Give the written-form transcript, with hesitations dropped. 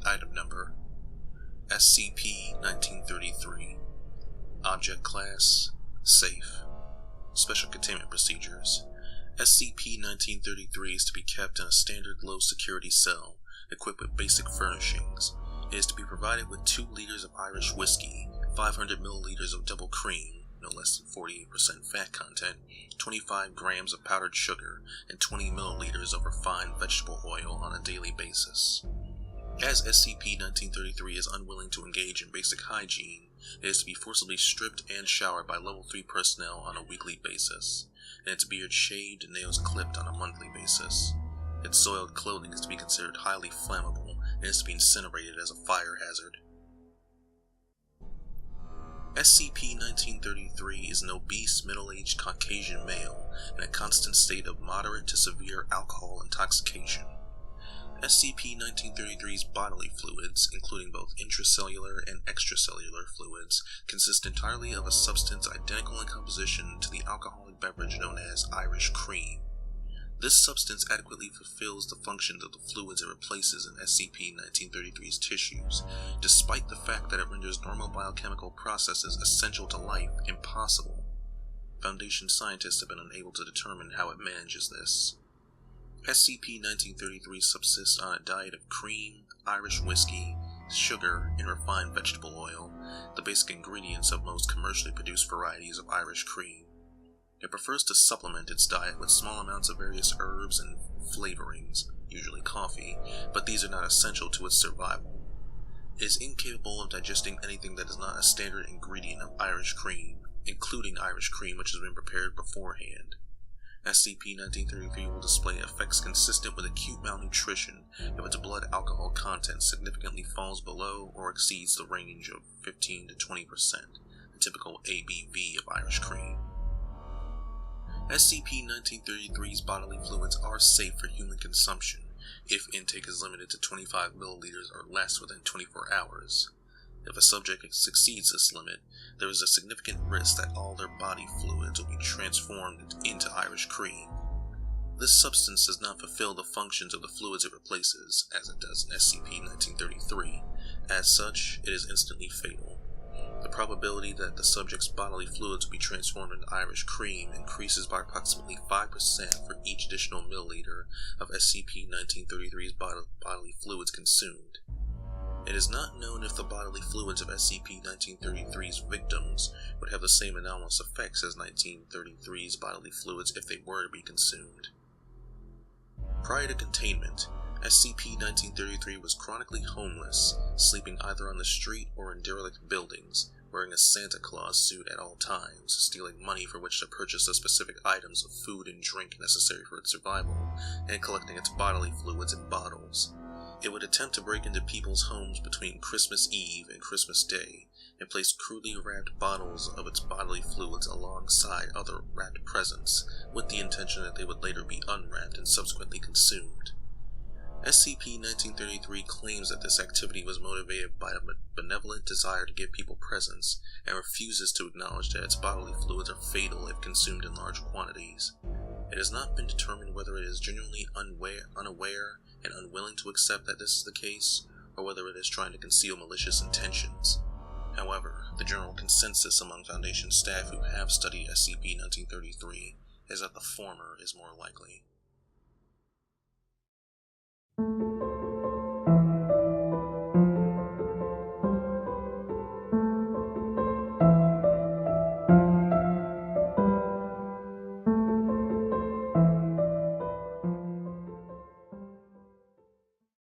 Item Number SCP-1933. Object Class Safe. Special Containment Procedures. SCP-1933 is to be kept in a standard low-security cell, equipped with basic furnishings. It is to be provided with 2 liters of Irish whiskey, 500 milliliters of double cream, no less than 48% fat content, 25 grams of powdered sugar, and 20 milliliters of refined vegetable oil on a daily basis. As SCP-1933 is unwilling to engage in basic hygiene, it is to be forcibly stripped and showered by Level 3 personnel on a weekly basis, and its beard shaved and nails clipped on a monthly basis. Its soiled clothing is to be considered highly flammable and is to be incinerated as a fire hazard. SCP-1933 is an obese, middle-aged Caucasian male in a constant state of moderate to severe alcohol intoxication. SCP-1933's bodily fluids, including both intracellular and extracellular fluids, consist entirely of a substance identical in composition to the alcoholic beverage known as Irish cream. This substance adequately fulfills the functions of the fluids it replaces in SCP-1933's tissues, despite the fact that it renders normal biochemical processes essential to life impossible. Foundation scientists have been unable to determine how it manages this. SCP-1933 subsists on a diet of cream, Irish whiskey, sugar, and refined vegetable oil, the basic ingredients of most commercially produced varieties of Irish cream. It prefers to supplement its diet with small amounts of various herbs and flavorings, usually coffee, but these are not essential to its survival. It is incapable of digesting anything that is not a standard ingredient of Irish cream, including Irish cream which has been prepared beforehand. SCP-1933 will display effects consistent with acute malnutrition if its blood alcohol content significantly falls below or exceeds the range of 15 to 20%, the typical ABV of Irish cream. SCP-1933's bodily fluids are safe for human consumption if intake is limited to 25 milliliters or less within 24 hours. If a subject succeeds this limit, there is a significant risk that all their body fluids will be transformed into Irish cream. This substance does not fulfill the functions of the fluids it replaces, as it does in SCP-1933. As such, it is instantly fatal. The probability that the subject's bodily fluids will be transformed into Irish cream increases by approximately 5% for each additional milliliter of SCP-1933's bodily fluids consumed. It is not known if the bodily fluids of SCP-1933's victims would have the same anomalous effects as 1933's bodily fluids if they were to be consumed. Prior to containment, SCP-1933 was chronically homeless, sleeping either on the street or in derelict buildings, wearing a Santa Claus suit at all times, stealing money for which to purchase the specific items of food and drink necessary for its survival, and collecting its bodily fluids in bottles. It would attempt to break into people's homes between Christmas Eve and Christmas Day, and place crudely wrapped bottles of its bodily fluids alongside other wrapped presents, with the intention that they would later be unwrapped and subsequently consumed. SCP-1933 claims that this activity was motivated by a benevolent desire to give people presents, and refuses to acknowledge that its bodily fluids are fatal if consumed in large quantities. It has not been determined whether it is genuinely unaware and unwilling to accept that this is the case, or whether it is trying to conceal malicious intentions. However, the general consensus among Foundation staff who have studied SCP-1933 is that the former is more likely.